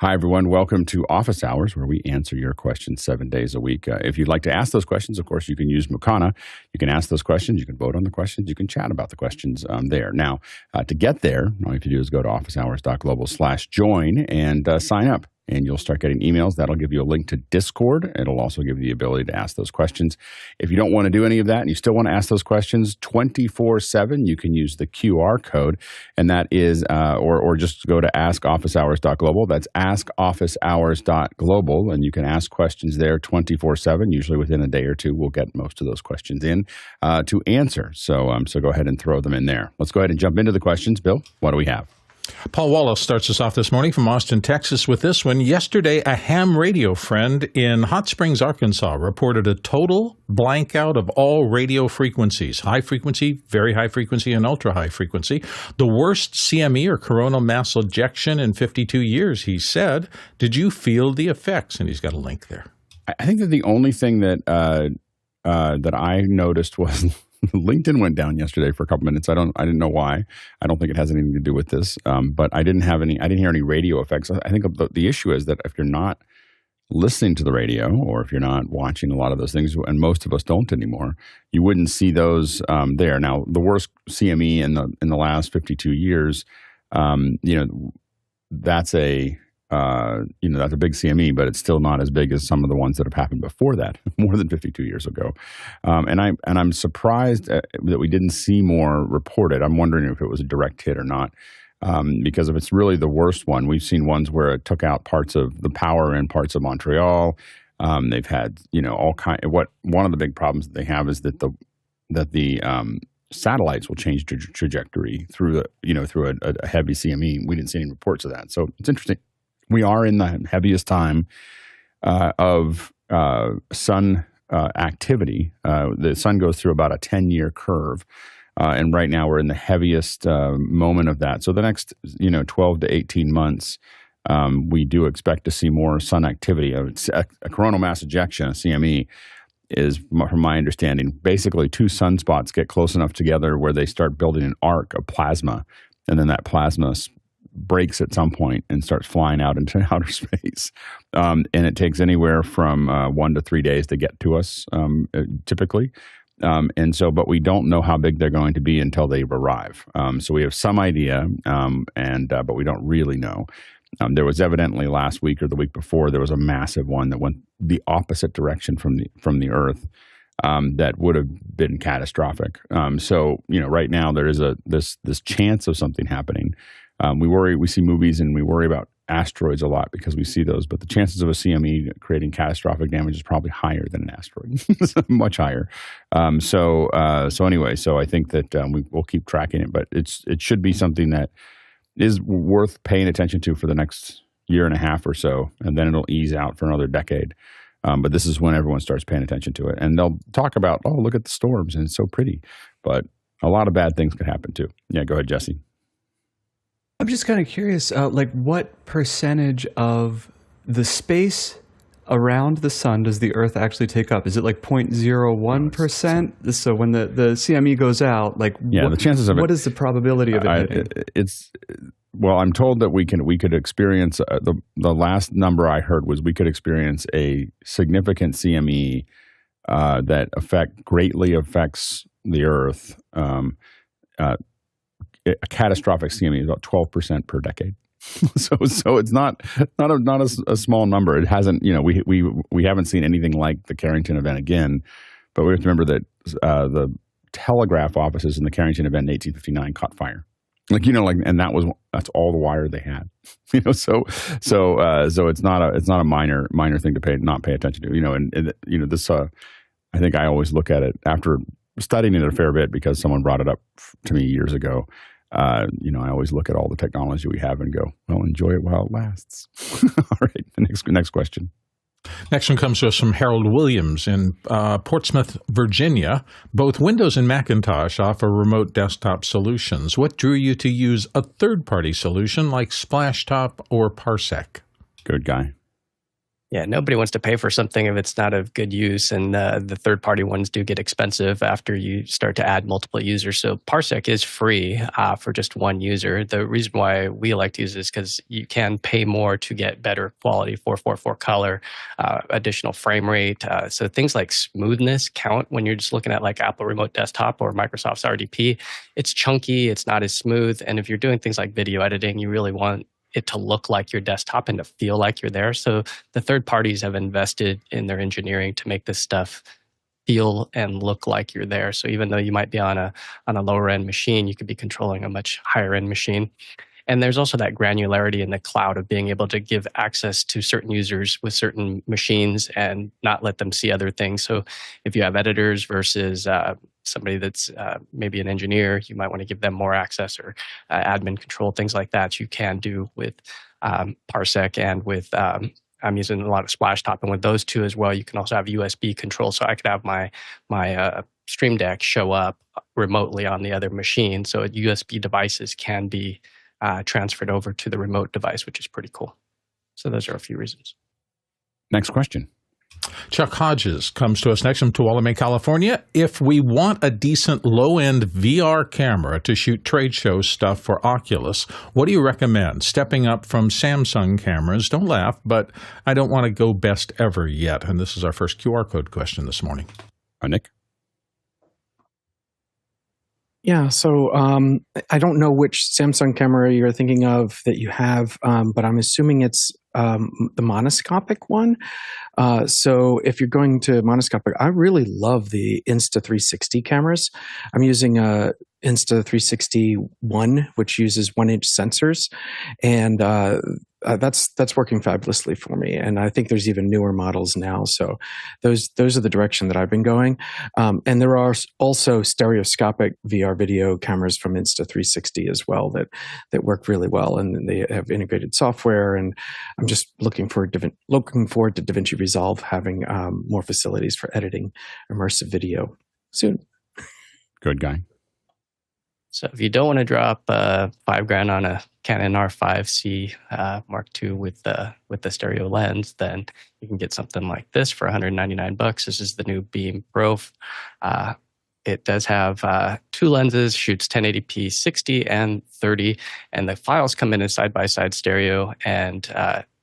Hi, everyone. Welcome to Office Hours, where we answer your questions 7 days a week. If you'd like to ask those questions, of course, you can use Mukana. You can ask those questions. You can vote on the questions. You can chat about the questions there. Now, to get there, all you have to do is go to officehours.global/join and sign up. And you'll start getting emails. That'll give you a link to Discord. It'll also give you the ability to ask those questions. If you don't want to do any of that and you still want to ask those questions 24/7, you can use the QR code. And that is, or just go to askofficehours.global. That's askofficehours.global. And you can ask questions there 24/7. Usually within a day or two, we'll get most of those questions in to answer. So go ahead and throw them in there. Let's go ahead and jump into the questions. Bill, what do we have? Paul Wallace starts us off this morning from Austin, Texas with this one. Yesterday, a ham radio friend in Hot Springs, Arkansas reported a total blankout of all radio frequencies, high frequency, very high frequency, and ultra high frequency. The worst CME or coronal mass ejection in 52 years, he said. Did you feel the effects? And he's got a link there. I think that the only thing that that I noticed was LinkedIn went down yesterday for a couple minutes. I didn't know why. I don't think it has anything to do with this. But I didn't hear any radio effects. I think the issue is that if you're not listening to the radio, or if you're not watching a lot of those things, and most of us don't anymore, you wouldn't see those there. Now, the worst CME in the last 52 years, that's a that's a big CME, but it's still not as big as some of the ones that have happened before that, more than 52 years ago. And I'm surprised that we didn't see more reported. I'm wondering if it was a direct hit or not, because if it's really the worst one, we've seen ones where it took out parts of the power in parts of Montreal. They've had all kind. One of the big problems that they have is that the satellites will change trajectory through a heavy CME. We didn't see any reports of that, so it's interesting. We are in the heaviest time of sun activity. The sun goes through about a 10-year curve, and right now we're in the heaviest moment of that. So the next 12 to 18 months, we do expect to see more sun activity. A coronal mass ejection, a CME, is, from my understanding, basically two sunspots get close enough together where they start building an arc of plasma, and then that plasma breaks at some point and starts flying out into outer space. And it takes anywhere from 1 to 3 days to get to us, typically. But we don't know how big they're going to be until they arrive. So we have some idea, but we don't really know. There was evidently last week or the week before, there was a massive one that went the opposite direction from the Earth. That would have been catastrophic. Right now there is this chance of something happening. We see movies and we worry about asteroids a lot because we see those, but the chances of a CME creating catastrophic damage is probably higher than an asteroid, much higher. So I think that we'll keep tracking it, but it should be something that is worth paying attention to for the next year and a half or so, and then it'll ease out for another decade. But this is when everyone starts paying attention to it, and they'll talk about, oh, look at the storms, and it's so pretty, but a lot of bad things could happen too. Yeah, go ahead, Jesse. I'm just kind of curious, what percentage of the space around the sun does the Earth actually take up? Is it like 0.01%? So when the CME goes out, the chances of what is the probability of it hitting? I'm told that we could experience the last number I heard was we could experience a significant CME that greatly affects the Earth. A catastrophic CME is about 12% per decade. So it's not a small number. It hasn't, we haven't seen anything like the Carrington event again, but we have to remember that the telegraph offices in the Carrington event in 1859 caught fire. And that's all the wire they had. So it's not a minor thing to not pay attention to. This I think I always look at it after studying it a fair bit because someone brought it up to me years ago. I always look at all the technology we have and go, well, enjoy it while it lasts. All right, the next question. Next one comes to us from Harold Williams in Portsmouth, Virginia. Both Windows and Macintosh offer remote desktop solutions. What drew you to use a third-party solution like Splashtop or Parsec? Good guy. Yeah, nobody wants to pay for something if it's not of good use, and the third-party ones do get expensive after you start to add multiple users. So Parsec is free for just one user. The reason why we like to use it is because you can pay more to get better quality, 444 color, additional frame rate. So things like smoothness count when you're just looking at like Apple Remote Desktop or Microsoft's RDP. It's chunky, it's not as smooth, and if you're doing things like video editing, you really want it to look like your desktop and to feel like you're there. So the third parties have invested in their engineering to make this stuff feel and look like you're there. So even though you might be on a lower end machine, you could be controlling a much higher end machine. And there's also that granularity in the cloud of being able to give access to certain users with certain machines and not let them see other things. So if you have editors versus somebody that's maybe an engineer, you might want to give them more access or admin control, things like that you can do with Parsec and with I'm using a lot of Splashtop, and with those two as well, you can also have USB control. So I could have my Stream Deck show up remotely on the other machine. So USB devices can be transferred over to the remote device, which is pretty cool. So those are a few reasons. Next question. Chuck Hodges comes to us next from Tuolumne, California. If we want a decent low-end VR camera to shoot trade show stuff for Oculus, what do you recommend? Stepping up from Samsung cameras. Don't laugh, but I don't want to go best ever yet. And this is our first QR code question this morning. Nick? Yeah, so I don't know which Samsung camera you're thinking of that you have, but I'm assuming it's the monoscopic one. So if you're going to monoscopic, I really love the Insta360 cameras. I'm using a Insta360 One, which uses 1-inch sensors, and that's working fabulously for me. And I think there's even newer models now. So those are the direction that I've been going. And there are also stereoscopic VR video cameras from Insta360 as well that work really well, and they have integrated software. And I'm just looking forward to DaVinci Resolve having more facilities for editing immersive video soon. Good guy. So if you don't want to drop $5,000 on a Canon R5C Mark II with the stereo lens, then you can get something like this for $199. This is the new Beam Pro. It does have two lenses, shoots 1080p 60 and 30, and the files come in side-by-side stereo, and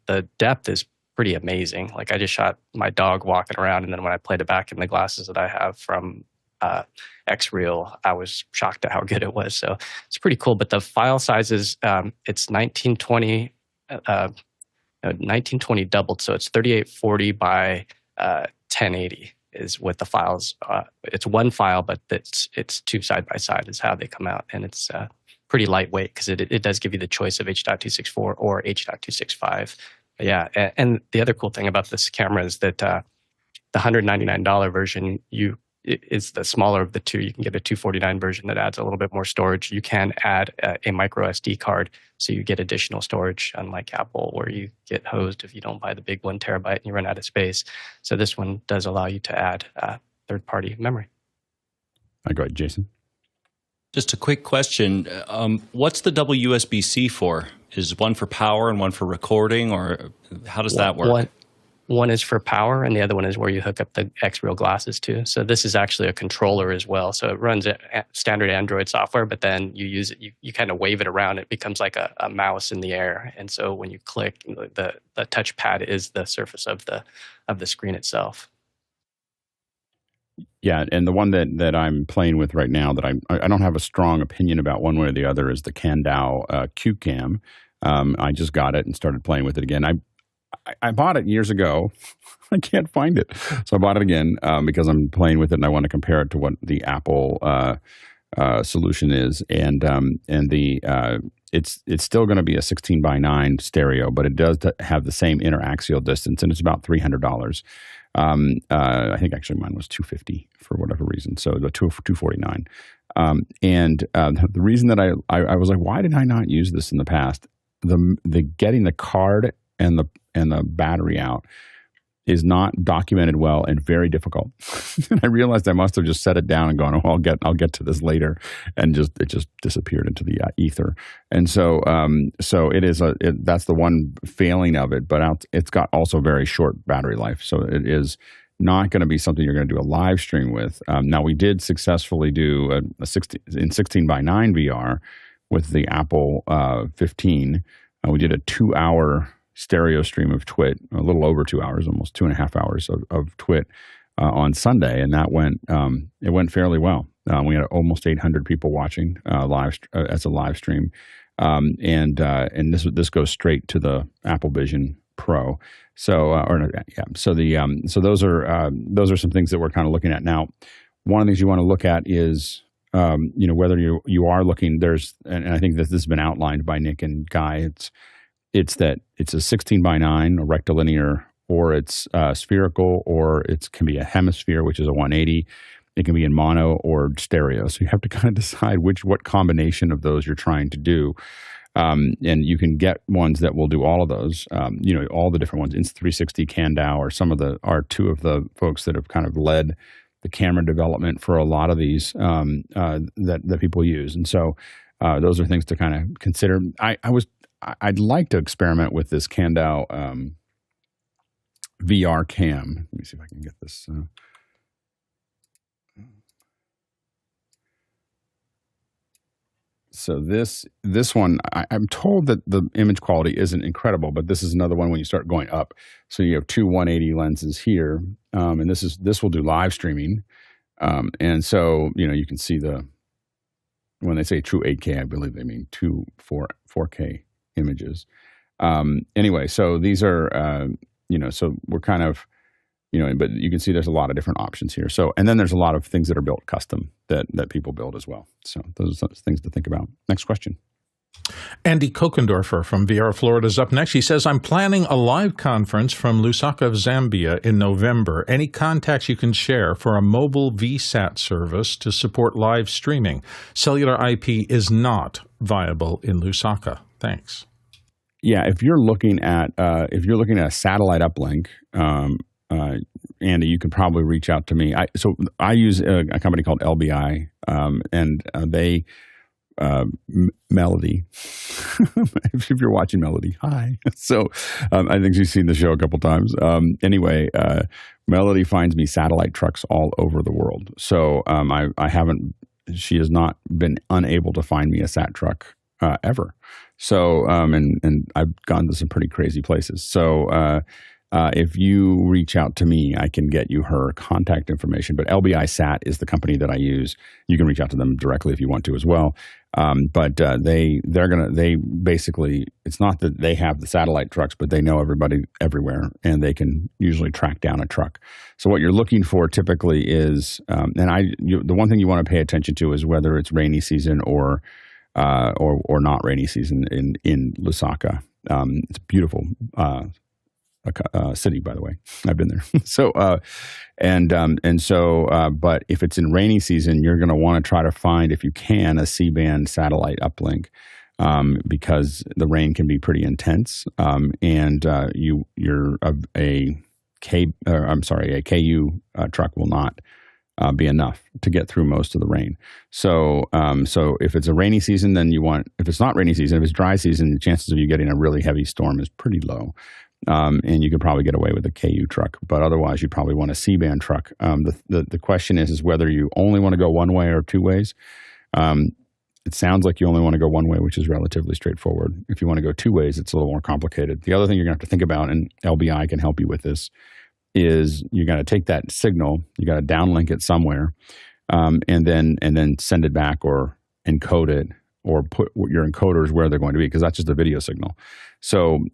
the depth is pretty amazing. Like I just shot my dog walking around, and then when I played it back in the glasses that I have from X-Reel, I was shocked at how good it was. So it's pretty cool. But the file sizes, it's 1920 doubled, so it's 3840 by 1080 is what the files. It's one file, but it's two side by side is how they come out, and it's pretty lightweight because it does give you the choice of H.264 or H.265. But yeah, and the other cool thing about this camera is that the $199 version is the smaller of the two. You can get a $249 version that adds a little bit more storage. You can add a micro SD card, so you get additional storage, unlike Apple, where you get hosed if you don't buy the big 1 terabyte and you run out of space. So this one does allow you to add third-party memory. Go ahead, Jason. Just a quick question. What's the double USB-C for? Is one for power and one for recording, or how does that work? One is for power, and the other one is where you hook up the X-Reel glasses to. So this is actually a controller as well. So it runs standard Android software, but then you use it, you kind of wave it around. It becomes like a mouse in the air. And so when you click, the touchpad is the surface of the screen itself. Yeah, and the one that I'm playing with right now that I don't have a strong opinion about one way or the other is the Candao Q-Cam. I just got it and started playing with it again. I bought it years ago. I can't find it. So I bought it again because I'm playing with it and I want to compare it to what the Apple solution is. And it's still going to be a 16:9 stereo, but it does have the same interaxial distance, and it's about $300. I think actually mine was $250 for whatever reason. So the $249. The reason that I was like, why did I not use this in the past? The getting the card and the battery out is not documented well and very difficult. And I realized I must have just set it down and gone, oh, I'll get to this later, and it just disappeared into the ether. And so that's the one failing of it. But it's got also very short battery life, so it is not going to be something you're going to do a live stream with. Now, we did successfully do a 16:9 VR with the Apple 15. We did a 2-hour stereo stream of TWiT, a little over 2 hours, almost 2.5 hours of TWiT on Sunday, and that went fairly well. We had almost 800 people watching as a live stream, and this goes straight to the Apple Vision Pro. So those are some things that we're kind of looking at now. One of the things you want to look at is whether you are looking. And I think that this has been outlined by Nick and Guy. It's that it's a 16:9, a rectilinear, or it's spherical, or it can be a hemisphere, which is a 180. It can be in mono or stereo. So you have to kind of decide what combination of those you're trying to do. And you can get ones that will do all of those, all the different ones. Insta360, Candow are two of the folks that have kind of led the camera development for a lot of these that people use. And so those are things to kind of consider. I'd like to experiment with this Candow VR cam. Let me see if I can get this. So this one, I'm told that the image quality isn't incredible, but this is another one when you start going up. So you have two 180 lenses here, and this will do live streaming, and so you can see when they say true 8K, I believe they mean 4K images. Anyway, so these are so we're kind of but you can see there's a lot of different options here. So, and then there's a lot of things that are built custom that people build as well. So those are things to think about. Next question. Andy Kokendorfer from VR Florida is up next. He says, I'm planning a live conference from Lusaka, Zambia in November. Any contacts you can share for a mobile VSAT service to support live streaming? Cellular IP is not viable in Lusaka. Thanks. Yeah, if you're looking at a satellite uplink, Andy, you could probably reach out to me. I use a company called LBI, and they Melody. If you're watching Melody, hi. So I think she's seen the show a couple times. Anyway, Melody finds me satellite trucks all over the world. So she has not been unable to find me a sat truck ever. So and I've gone to some pretty crazy places. So if you reach out to me, I can get you her contact information. But LBI Sat is the company that I use. You can reach out to them directly if you want to as well. But they basically, it's not that they have the satellite trucks, but they know everybody everywhere, and they can usually track down a truck. So what you're looking for typically is, the one thing you want to pay attention to is whether it's rainy season or not rainy season in Lusaka. It's beautiful. City, by the way, I've been there. So, but if it's in rainy season, you're going to want to try to find, if you can, a C-band satellite uplink, because the rain can be pretty intense, and a KU truck will not be enough to get through most of the rain. So if it's a rainy season, then if it's not rainy season, if it's dry season, the chances of you getting a really heavy storm is pretty low. And you could probably get away with a KU truck, but otherwise you'd probably want a C-band truck. The question is whether you only want to go one way or two ways. It sounds like you only want to go one way, which is relatively straightforward. If you want to go two ways, it's a little more complicated. The other thing you're going to have to think about, and LBI can help you with this, is you got to take that signal, you got to downlink it somewhere, and then send it back or encode it, or put your encoders where they're going to be, because that's just a video signal. So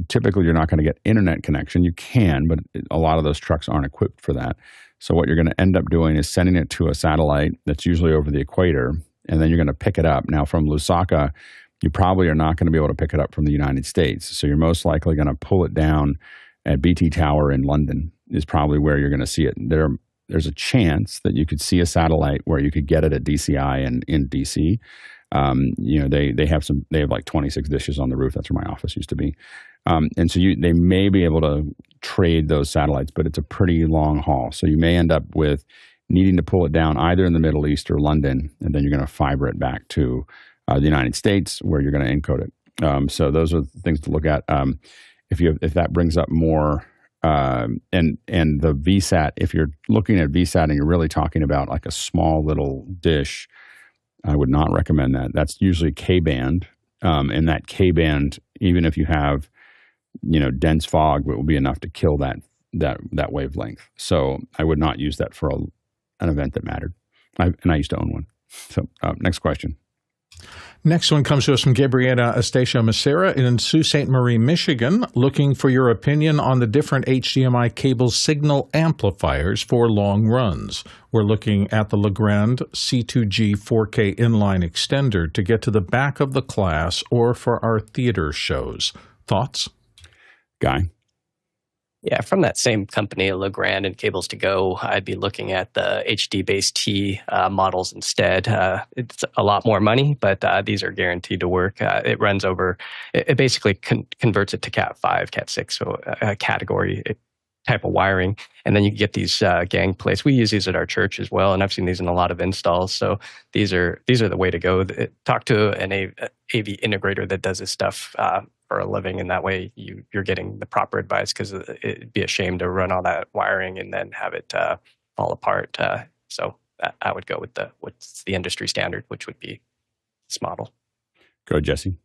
typically you're not going to get internet connection. You can, but a lot of those trucks aren't equipped for that. So what you're going to end up doing is sending it to a satellite that's usually over the equator, and then you're going to pick it up. Now from Lusaka, you probably are not going to be able to pick it up from the United States. So you're most likely going to pull it down at BT Tower in London is probably where you're going to see it. There's a chance that you could see a satellite where you could get it at DCI and in DC. They have like 26 dishes on the roof. That's where my office used to be. And so they may be able to trade those satellites, but it's a pretty long haul. So you may end up with needing to pull it down either in the Middle East or London, and then you're going to fiber it back to the United States where you're going to encode it. So those are things to look at. If that brings up more, and the VSAT, if you're looking at VSAT and you're really talking about like a small little dish, I would not recommend that. That's usually K-band, and that K-band, even if you have, dense fog, it will be enough to kill that wavelength. So I would not use that for an event that mattered. And I used to own one. So next question. Next one comes to us from Gabriela Estacio Macera in Sault Ste. Marie, Michigan, looking for your opinion on the different HDMI cable signal amplifiers for long runs. We're looking at the Legrand C2G 4K inline extender to get to the back of the class or for our theater shows. Thoughts? Guy? Yeah, from that same company, Legrand and Cables to Go, I'd be looking at the HD-based T models instead. It's a lot more money, but these are guaranteed to work. It runs over, it basically converts it to Cat 5, Cat 6, so a category type of wiring. And then you get these gang plates. We use these at our church as well, and I've seen these in a lot of installs. So these are the way to go. Talk to an AV integrator that does this stuff for a living, and that way you're getting the proper advice, because it'd be a shame to run all that wiring and then have it fall apart. So I would go with what's the industry standard, which would be this model. Go, Jesse.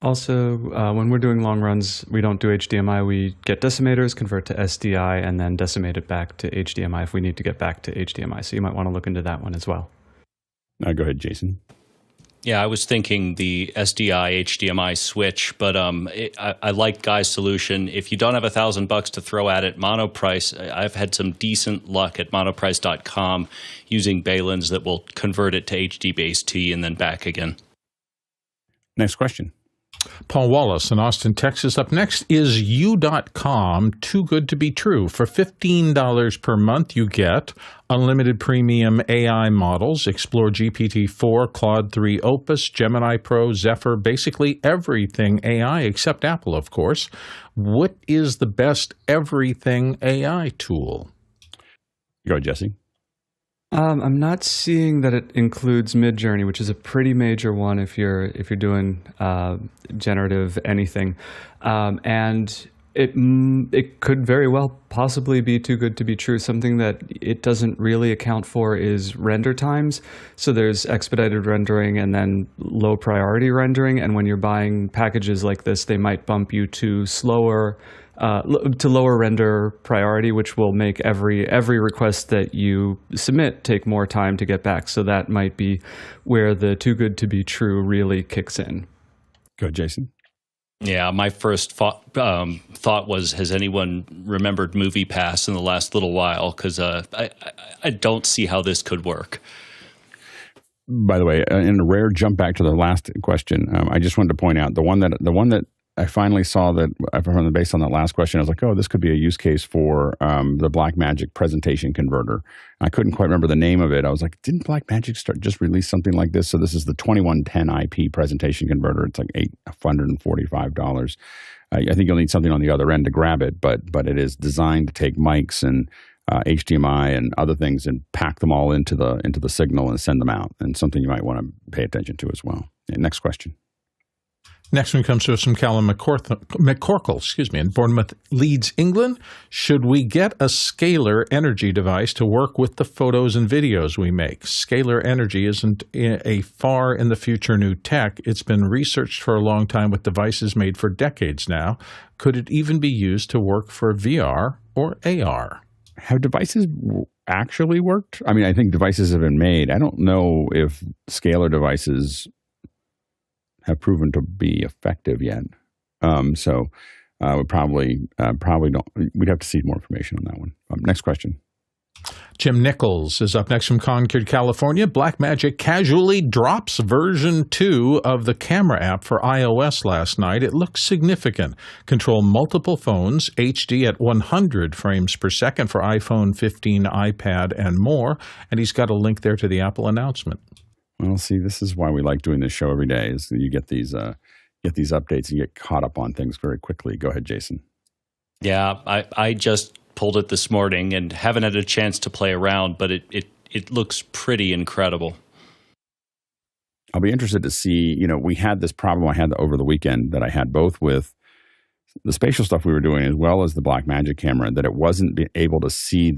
Also, when we're doing long runs, we don't do HDMI. We get decimators, convert to SDI, and then decimate it back to HDMI if we need to get back to HDMI. So you might want to look into that one as well. Go ahead, Jason. Yeah, I was thinking the SDI HDMI switch, but I like Guy's solution. If you don't have $1,000 to throw at it, Monoprice, I've had some decent luck at monoprice.com using Balins that will convert it to HD-based T and then back again. Next question. Paul Wallace in Austin, Texas. Up next is U.com, Too Good to Be True. For $15 per month, you get unlimited premium AI models, Explore GPT-4, Claude 3 Opus, Gemini Pro, Zephyr, basically everything AI, except Apple, of course. What is the best everything AI tool? Go, Jesse. I'm not seeing that it includes Midjourney, which is a pretty major one if you're doing generative anything, and it could very well possibly be too good to be true. Something that it doesn't really account for is render times. So there's expedited rendering and then low priority rendering, and when you're buying packages like this, they might bump you to lower render priority, which will make every request that you submit take more time to get back. So that might be where the too good to be true really kicks in. Go, Jason. Yeah, my first thought was, has anyone remembered MoviePass in the last little while? Because I don't see how this could work. By the way, in a rare jump back to the last question, I just wanted to point out the one that I finally saw that based on that last question, I was like, oh, this could be a use case for the Blackmagic presentation converter. I couldn't quite remember the name of it. I was like, didn't Blackmagic just release something like this? So this is the 2110 IP presentation converter. It's like $845. I think you'll need something on the other end to grab it, but it is designed to take mics and HDMI and other things and pack them all into the signal and send them out. And something you might want to pay attention to as well. Okay, next question. Next one comes to us from Callum McCorkle, in Bournemouth, Leeds, England. Should we get a scalar energy device to work with the photos and videos we make? Scalar energy isn't a far in the future new tech. It's been researched for a long time with devices made for decades now. Could it even be used to work for VR or AR? Have devices actually worked? I mean, I think devices have been made. I don't know if scalar devices have proven to be effective yet. So we probably don't. We'd have to see more information on that one. Next question. Jim Nichols is up next from Concord, California. Blackmagic casually drops version 2 of the camera app for iOS last night. It looks significant. Control multiple phones, HD at 100 frames per second for iPhone 15, iPad, and more. And he's got a link there to the Apple announcement. Well, see, this is why we like doing this show every day, is you get these updates and you get caught up on things very quickly. Go ahead, Jason. Yeah, I just pulled it this morning and haven't had a chance to play around, but it looks pretty incredible. I'll be interested to see, we had this problem I had over the weekend that I had both with the spatial stuff we were doing as well as the Blackmagic camera, that it wasn't able to see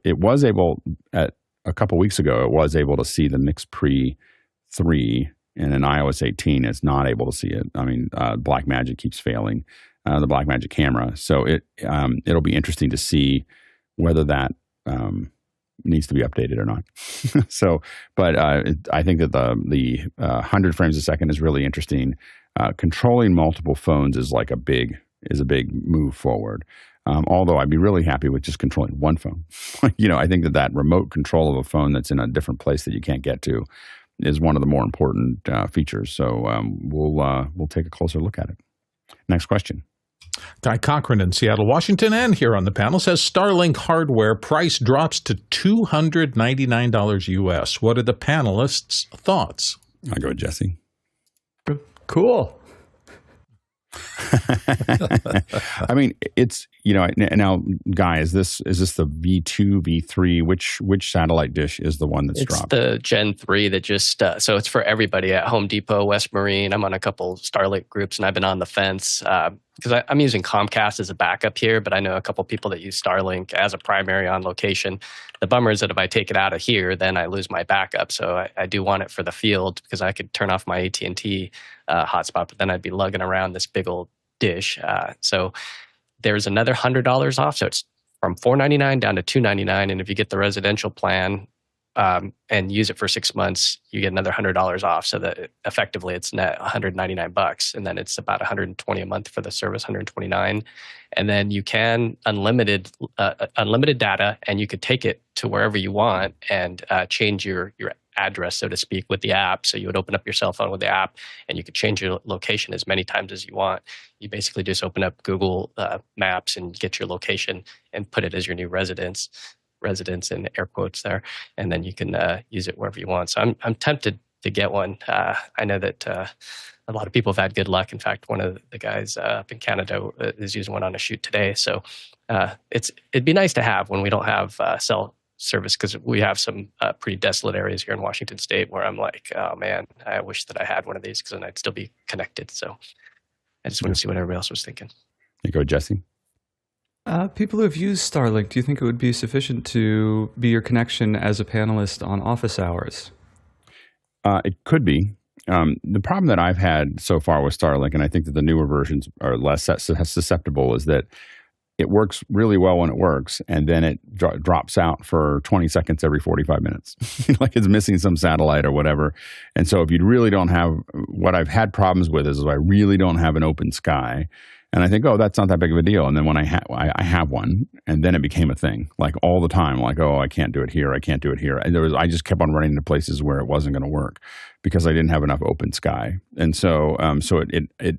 it was able at a couple weeks ago, it was able to see the Mix Pre 3 and in iOS 18, it's not able to see it. I mean, Blackmagic keeps failing, the Blackmagic camera. So it'll be interesting to see whether that needs to be updated or not. So, but I think that the 100 frames a second is really interesting. Controlling multiple phones is a big move forward. Although I'd be really happy with just controlling one phone. I think that remote control of a phone that's in a different place that you can't get to is one of the more important features. So we'll take a closer look at it. Next question. Guy Cochran in Seattle, Washington, and here on the panel says Starlink hardware price drops to $299 US. What are the panelists' thoughts? I'll go with Jesse. Cool. I mean, it's now, Guy, is this the V2, V3? Which satellite dish is the one that's dropped? It's the Gen 3 that just so it's for everybody at Home Depot, West Marine. I'm on a couple Starlink groups, and I've been on the fence because I'm using Comcast as a backup here, but I know a couple people that use Starlink as a primary on location. The bummer is that if I take it out of here, then I lose my backup. So I do want it for the field because I could turn off my AT&T hotspot, but then I'd be lugging around this big old dish. So there's another $100 off. So it's from $499 down to $299. And if you get the residential plan and use it for 6 months, you get another $100 off. So that effectively it's net $199, and then it's about $120 a month for the service, $129. And then you can unlimited data, and you could take it to wherever you want and change your address, so to speak, with the app. So you would open up your cell phone with the app, and you could change your location as many times as you want. You basically just open up Google Maps and get your location and put it as your new residence in air quotes there, and then you can use it wherever you want. So I'm tempted to get one. I know that a lot of people have had good luck. In fact, one of the guys up in Canada is using one on a shoot today. So it'd be nice to have when we don't have cell service, because we have some pretty desolate areas here in Washington State where I'm like, oh man, I wish that I had one of these because then I'd still be connected. So I just want to see what everybody else was thinking. You go, Jesse. People who have used Starlink, do you think it would be sufficient to be your connection as a panelist on office hours? It could be. The problem that I've had so far with Starlink, and I think that the newer versions are less susceptible, is that it works really well when it works, and then it drops out for 20 seconds every 45 minutes. Like it's missing some satellite or whatever. And so if you really don't have, what I've had problems with is I really don't have an open sky. And I think, oh, that's not that big of a deal. And then when I have one, and then it became a thing, like all the time, like, oh, I can't do it here, I can't do it here. And I just kept on running into places where it wasn't going to work because I didn't have enough open sky. And so, it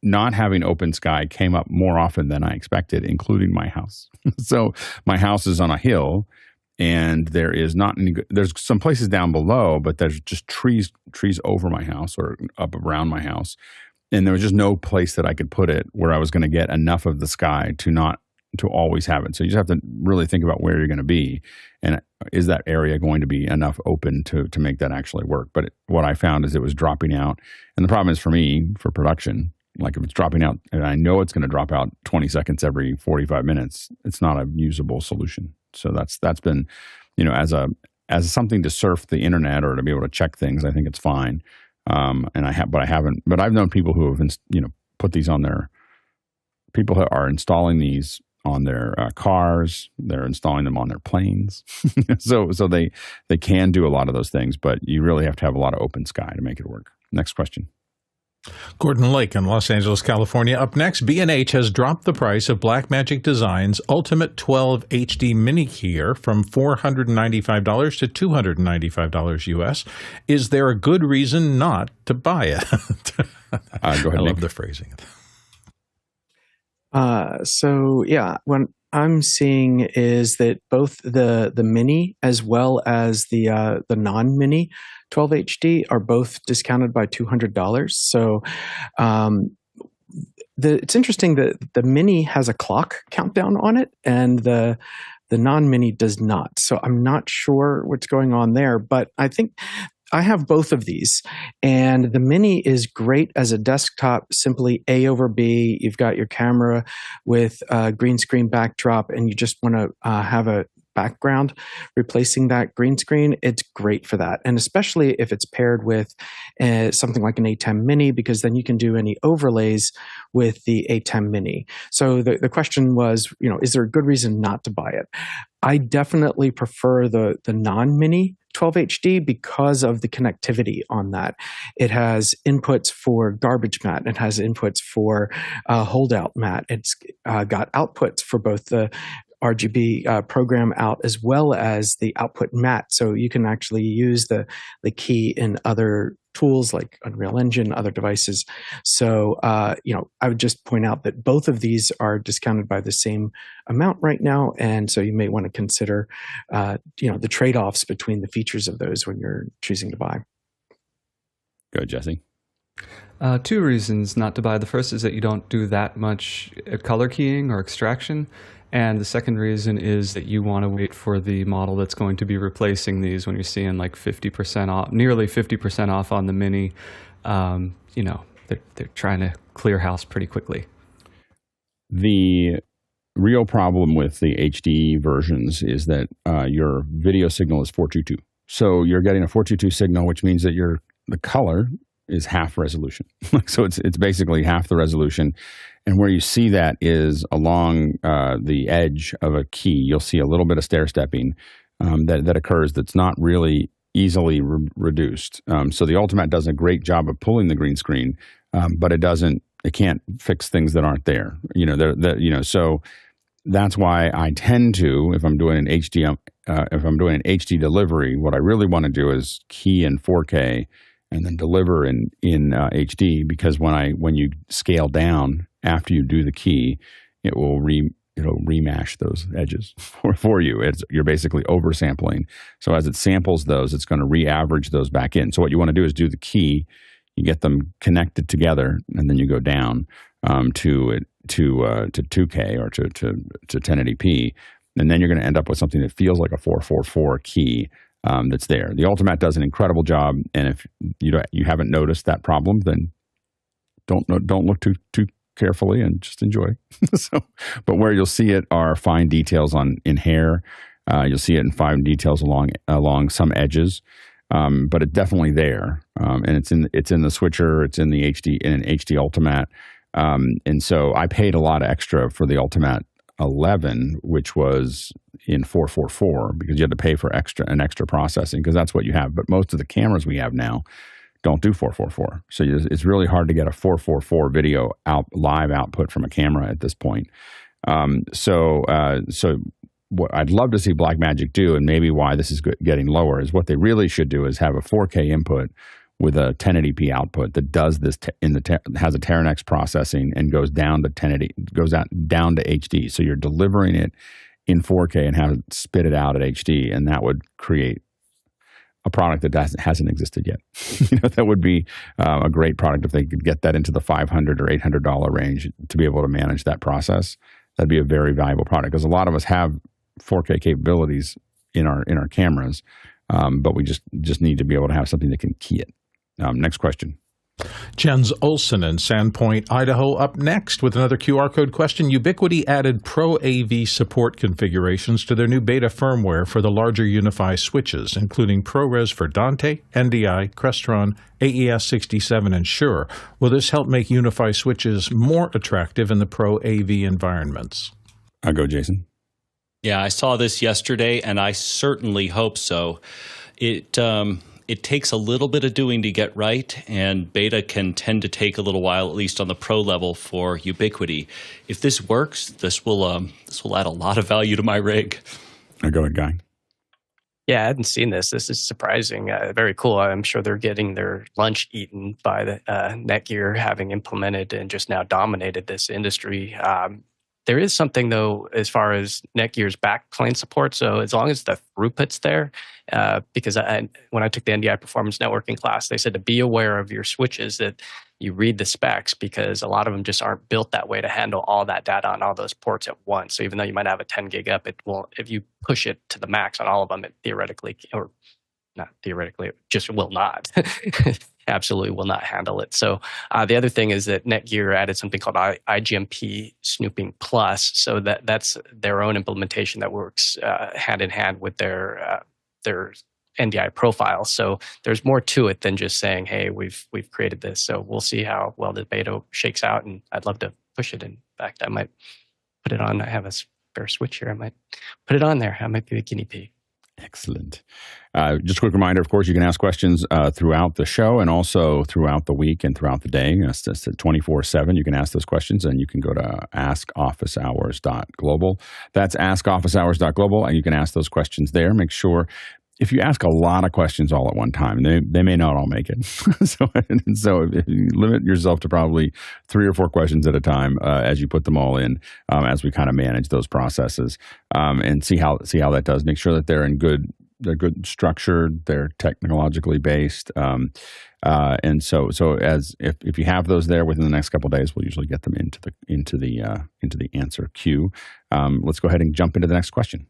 not having open sky came up more often than I expected, including my house. So my house is on a hill, and there's some places down below, but there's just trees over my house or up around my house. And there was just no place that I could put it where I was going to get enough of the sky to always have it. So you just have to really think about where you're going to be, and is that area going to be enough open to make that actually work? But what I found is it was dropping out. And the problem is for me, for production, like if it's dropping out and I know it's going to drop out 20 seconds every 45 minutes, it's not a usable solution. So that's been, as something to surf the internet or to be able to check things, I think it's fine. But I've known people who have, put these on people who are installing these on their cars. They're installing them on their planes. so they can do a lot of those things, but you really have to have a lot of open sky to make it work. Next question. Gordon Lake in Los Angeles, California. Up next, B&H has dropped the price of Blackmagic Design's Ultimate 12 HD Mini Keyer from $495 to $295 US. Is there a good reason not to buy it? Go ahead, I Nick. love the phrasing. What I'm seeing is that both the Mini as well as the non-Mini 12 HD are both discounted by $200. So it's interesting that the Mini has a clock countdown on it, and the non-Mini does not. So I'm not sure what's going on there, but I think I have both of these, and the Mini is great as a desktop, simply A over B. You've got your camera with a green screen backdrop, and you just want to have a background replacing that green screen. It's great for that, and especially if it's paired with something like an A10 Mini, because then you can do any overlays with the A10 Mini. So the question was, is there a good reason not to buy it? I definitely prefer the non-Mini 12HD because of the connectivity on that. It has inputs for garbage mat. It has inputs for holdout mat. It's got outputs for both the RGB program out as well as the output mat. So you can actually use the key in other tools like Unreal Engine, other devices. So, I would just point out that both of these are discounted by the same amount right now. And so you may want to consider, the trade-offs between the features of those when you're choosing to buy. Go, Jesse. Two reasons not to buy. The first is that you don't do that much color keying or extraction. And the second reason is that you want to wait for the model that's going to be replacing these when you're seeing like 50% off, nearly 50% off on the Mini. They're trying to clear house pretty quickly. The real problem with the HD versions is that your video signal is 422. So you're getting a 422 signal, which means that the color is half resolution. So it's basically half the resolution. And where you see that is along the edge of a key. You'll see a little bit of stair-stepping that occurs that's not really easily reduced. So the Ultimatte does a great job of pulling the green screen, but it can't fix things that aren't there. So that's why I tend to, if I'm doing an HD delivery, what I really want to do is key in 4K and then deliver in HD, because when you scale down after you do the key, it'll remash those edges for you. You're basically oversampling. So as it samples those, it's going to re-average those back in. So what you want to do is do the key, you get them connected together, and then you go down to 2K or to 1080p, and then you're going to end up with something that feels like a 444 key. That's there. The Ultimatte does an incredible job, and if you haven't noticed that problem, then don't look too carefully and just enjoy. But where you'll see it are fine details in hair. You'll see it in fine details along some edges, but it's definitely there, and it's in the switcher. It's in the HD in an HD Ultimatte, and so I paid a lot of extra for the Ultimatte 11, which was in 444, because you had to pay for an extra processing, because that's what you have. But most of the cameras we have now don't do 444, so it's really hard to get a 444 video live output from a camera at this point. So what I'd love to see Blackmagic do, and maybe why this is getting lower, is what they really should do is have a 4K input with a 1080p output that does this has a Teranex processing and goes down to 1080, down to HD. So you're delivering it in 4K and have it spit it out at HD, and that would create a product that hasn't existed yet. That would be a great product if they could get that into the $500 or $800 range to be able to manage that process. That'd be a very valuable product, because a lot of us have 4K capabilities in our cameras, but we just need to be able to have something that can key it. Next question. Jens Olson in Sandpoint, Idaho, up next with another QR code question. Ubiquiti added Pro AV support configurations to their new beta firmware for the larger Unifi switches, including ProRes for Dante, NDI, Crestron, AES67, and Shure. Will this help make Unifi switches more attractive in the Pro AV environments? I'll go, Jason. Yeah, I saw this yesterday, and I certainly hope so. It takes a little bit of doing to get right, and beta can tend to take a little while, at least on the pro level for Ubiquiti. If this works, this will add a lot of value to my rig. Go ahead, Guy. Yeah, I hadn't seen this. This is surprising. Very cool. I'm sure they're getting their lunch eaten by the Netgear having implemented and just now dominated this industry. There is something, though, as far as Netgear's backplane support. So as long as the throughput's there, because when I took the NDI performance networking class, they said to be aware of your switches, that you read the specs, because a lot of them just aren't built that way to handle all that data on all those ports at once. So even though you might have a 10 gig up, it will, if you push it to the max on all of them, it theoretically, or not theoretically, it just will not. Absolutely will not handle it. So the other thing is that Netgear added something called IGMP Snooping Plus. So that's their own implementation that works hand in hand with their NDI profile. So there's more to it than just saying, hey, we've created this. So we'll see how well the beta shakes out, and I'd love to push it. In fact, I might put it on. I have a spare switch here. I might put it on there. I might be the guinea pig. Excellent. Just a quick reminder, of course, you can ask questions throughout the show and also throughout the week and throughout the day. That's 24/7. You can ask those questions, and you can go to askofficehours.global. That's askofficehours.global, and you can ask those questions there. Make sure, if you ask a lot of questions all at one time, they may not all make it. so if you limit yourself to probably 3 or 4 questions at a time as you put them all in, as we kind of manage those processes, and see how that does. Make sure that they're good structured, they're technologically based, and so as if you have those there within the next couple of days, we'll usually get them into the answer queue. Let's go ahead and jump into the next question.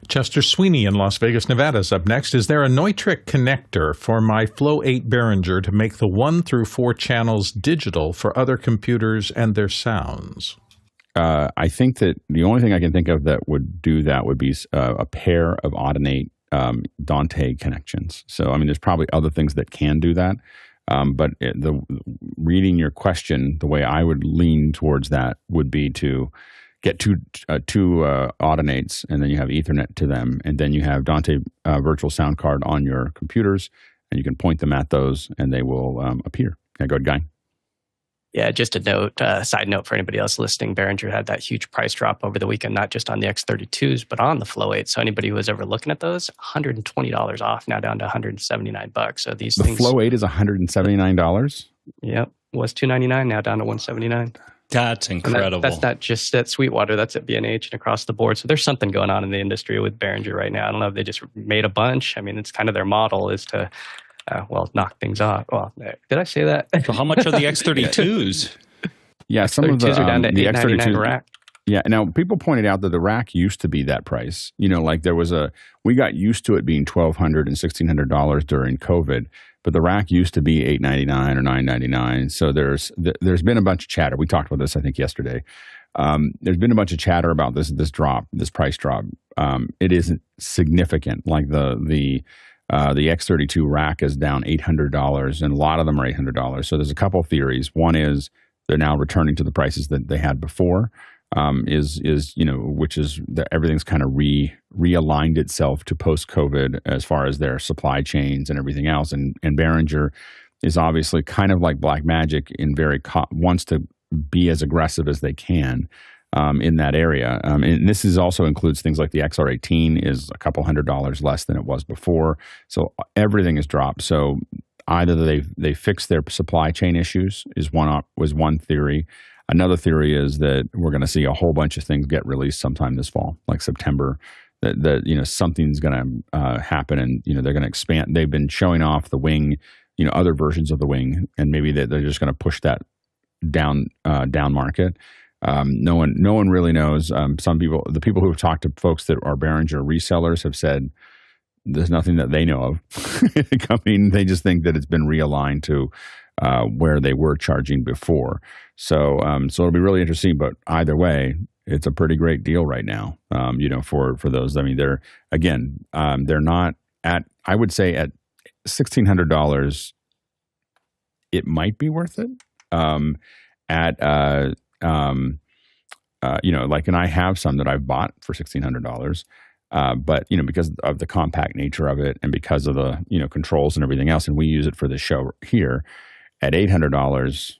Chester Sweeney in Las Vegas, Nevada is up next. Is there a Neutrik connector for my Flow 8 Behringer to make the 1 through 4 channels digital for other computers and their sounds? I think that the only thing I can think of that would do that would be a pair of Audinate Dante connections. So, I mean, there's probably other things that can do that. But reading your question, the way I would lean towards that would be to get two Audinates, and then you have Ethernet to them, and then you have Dante virtual sound card on your computers, and you can point them at those, and they will appear. Yeah, go ahead, Guy. Yeah, just a side note for anybody else listening, Behringer had that huge price drop over the weekend, not just on the X32s, but on the Flow 8. So anybody who was ever looking at those, $120 off, now down to $179. So these things. The Flow 8 is $179? Yep, was $299, now down to $179. That's incredible. That's not just at Sweetwater, that's at B&H and across the board. So there's something going on in the industry with Behringer right now. I don't know if they just made a bunch. I mean, it's kind of their model is to, knock things off. Well, did I say that? So how much are the X32s? Yeah, some of the are down to the $899 rack. Yeah, now people pointed out that the rack used to be that price. You know, like we got used to it being $1,200 and $1,600 during COVID. But the rack used to be $899 or $999. So there's been a bunch of chatter. We talked about this, I think, yesterday. There's been a bunch of chatter about this price drop. It isn't significant. Like the X32 rack is down $800, and a lot of them are $800. So there's a couple of theories. One is they're now returning to the prices that they had before. Which is that everything's kind of realigned itself to post-COVID as far as their supply chains and everything else. And Behringer is obviously kind of like Blackmagic wants to be as aggressive as they can in that area. And this also includes things like the XR18 is a couple $100 less than it was before. So everything has dropped. So either they fixed their supply chain issues was one theory. Another theory is that we're going to see a whole bunch of things get released sometime this fall, like September. That something's going to happen, and they're going to expand. They've been showing off the wing, other versions of the wing, and maybe they're just going to push that down market. No one really knows. The people who have talked to folks that are Behringer resellers have said there's nothing that they know of. I mean, they just think that it's been realigned to where they were charging before. So it'll be really interesting. But either way, it's a pretty great deal right now. For those. I mean, they're not at. I would say at $1,600, it might be worth it. And I have some that I've bought for $1,600. But because of the compact nature of it and because of the controls and everything else, and we use it for the show here at $800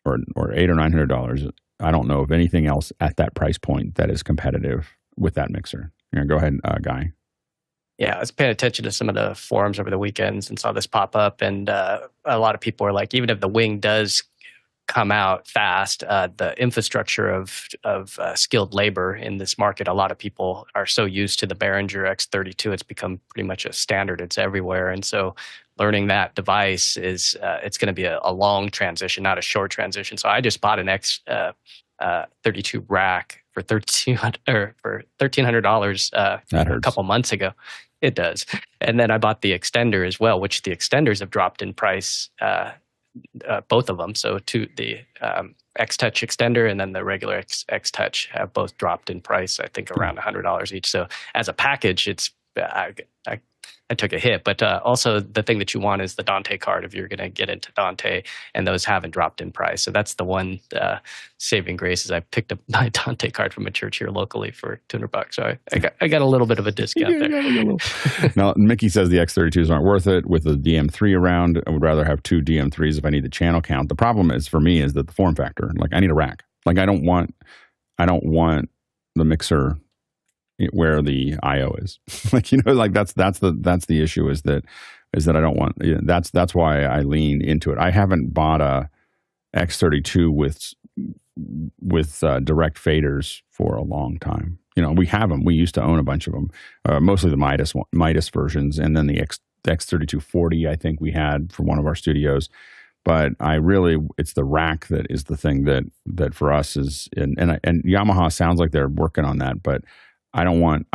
or $800 or $900, I don't know of anything else at that price point that is competitive with that mixer. Go ahead, Guy. Yeah, I was paying attention to some of the forums over the weekends and saw this pop up, and a lot of people are like, even if the wing does come out fast. The infrastructure of skilled labor in this market, a lot of people are so used to the Behringer X32, it's become pretty much a standard. It's everywhere. And so learning that device is it's going to be a long transition, not a short transition. So I just bought an X32 Rack for $1,300 a couple months ago. It does. And then I bought the extender as well, which the extenders have dropped in price, both of them. So the X-Touch extender and then the regular X-Touch have both dropped in price, I think around $100 each. So as a package, I took a hit. But also the thing that you want is the Dante card if you're going to get into Dante, and those haven't dropped in price. So that's the one saving grace is I picked up my Dante card from a church here locally for $200. So I got a little bit of a discount there. Now, Mickey says the X32s aren't worth it. With the DM3 around, I would rather have 2 DM3s if I need the channel count. The problem is for me is that the form factor. Like I need a rack. Like I don't want the mixer where the I/O is. Like like that's the issue is that I don't want. That's why I lean into it. I haven't bought a X32 with direct faders for a long time. We have them. We used to own a bunch of them, mostly the Midas versions, and then the X3240 I think we had for one of our studios. But it's the rack that is the thing that for us is, and Yamaha sounds like they're working on that, but I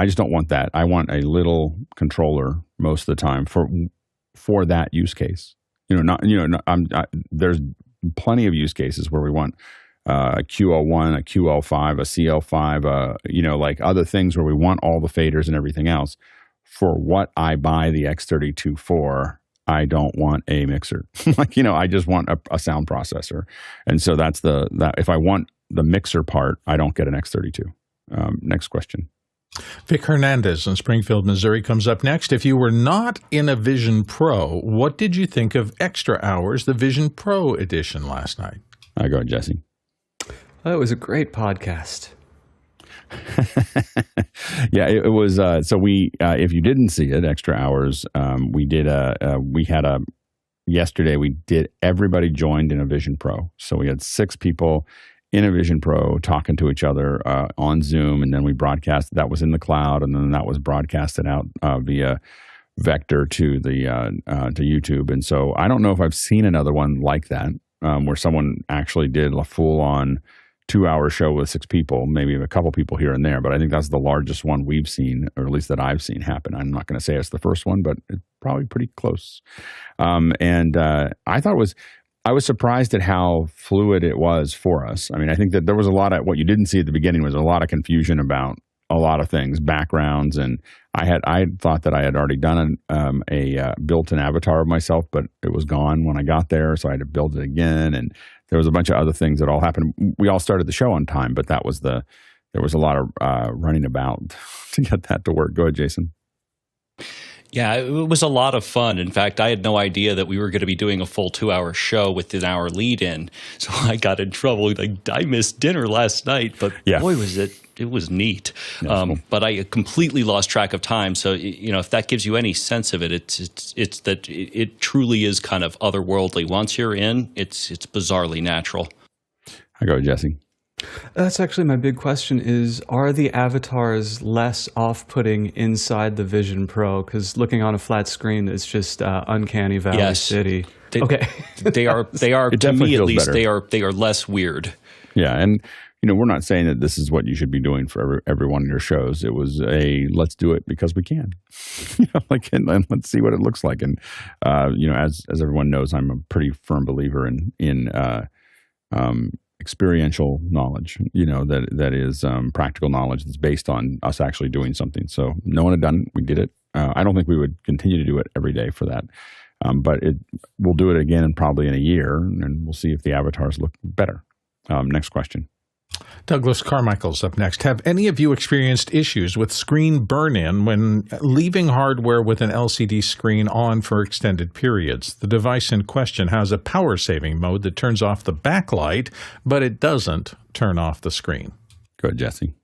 just don't want that. I want a little controller most of the time for that use case. There's plenty of use cases where we want a QL1, a QL5, a CL5, like other things where we want all the faders and everything else. For what I buy the X32 for, I don't want a mixer. I just want a sound processor. And so that if I want the mixer part, I don't get an X32. Next question. Vic Hernandez in Springfield, Missouri comes up next. If you were not in a Vision Pro, what did you think of Extra Hours, the Vision Pro edition last night? Go ahead, Jesse. It was a great podcast. Yeah, it was. So we, if you didn't see it, Extra Hours, yesterday everybody joined in a Vision Pro. So we had 6 people in a Vision Pro talking to each other on Zoom, and then we broadcast. That was in the cloud, and then that was broadcasted out via Vector to YouTube. And so I don't know if I've seen another one like that, where someone actually did a full-on 2-hour show with 6 people, maybe a couple people here and there. But I think that's the largest one we've seen, or at least that I've seen happen. I'm not going to say it's the first one, but it's probably pretty close. I thought I was surprised at how fluid it was for us. I mean, I think that there was a lot of, what you didn't see at the beginning was a lot of confusion about a lot of things, backgrounds, and I thought that I had already done built an avatar of myself, but it was gone when I got there, so I had to build it again, and there was a bunch of other things that all happened. We all started the show on time, but there was a lot of running about to get that to work. Go ahead, Jason. Yeah, it was a lot of fun. In fact, I had no idea that we were going to be doing a full 2-hour show with an hour lead in. So I got in trouble. Like, I missed dinner last night, but boy, was it was neat. Cool. But I completely lost track of time. So, if that gives you any sense of it, it's that it truly is kind of otherworldly. Once you're in, it's bizarrely natural. I go, Jesse. That's actually my big question is, are the avatars less off-putting inside the Vision Pro? Because looking on a flat screen, it's just uncanny valley city. They are to me at least, they are less weird. Yeah, and we're not saying that this is what you should be doing for every one of your shows. It was let's do it because we can. And let's see what it looks like. And as everyone knows, I'm a pretty firm believer in experiential knowledge, that is practical knowledge that's based on us actually doing something. So no one had done it. We did it. I don't think we would continue to do it every day for that. But we'll do it again probably in a year, and we'll see if the avatars look better. Next question. Douglas Carmichael's up next. Have any of you experienced issues with screen burn-in when leaving hardware with an LCD screen on for extended periods? The device in question has a power-saving mode that turns off the backlight, but it doesn't turn off the screen. Go ahead, Jesse.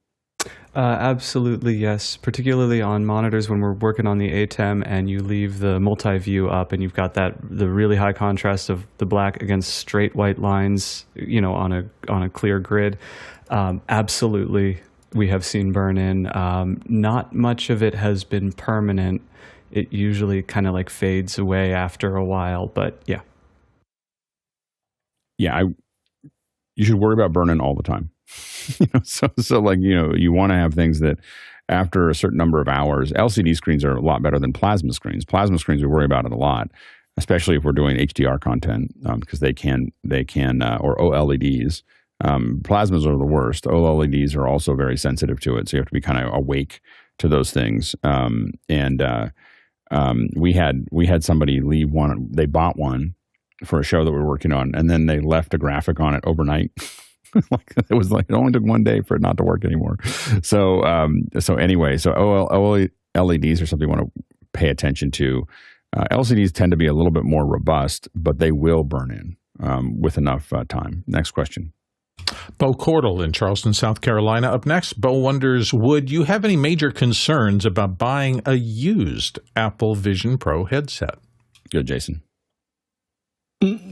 Absolutely, yes. Particularly on monitors when we're working on the ATEM and you leave the multi-view up and you've got the really high contrast of the black against straight white lines, on a clear grid. Absolutely, we have seen burn-in. Not much of it has been permanent. It usually kind of like fades away after a while, but yeah. Yeah, you should worry about burn-in all the time. You want to have things that after a certain number of hours, LCD screens are a lot better than plasma screens. Plasma screens, we worry about it a lot, especially if we're doing HDR content, because they can, or OLEDs. Plasmas are the worst. OLEDs are also very sensitive to it, so you have to be kind of awake to those things. We had somebody leave one. They bought one for a show that we were working on, and then they left a graphic on it overnight. It only took one day for it not to work anymore. So anyway, OLEDs are something you want to pay attention to. LCDs tend to be a little bit more robust, but they will burn in with enough time. Next question. Bo Cordell in Charleston, South Carolina. Up next, Bo wonders, would you have any major concerns about buying a used Apple Vision Pro headset? Good, Jason.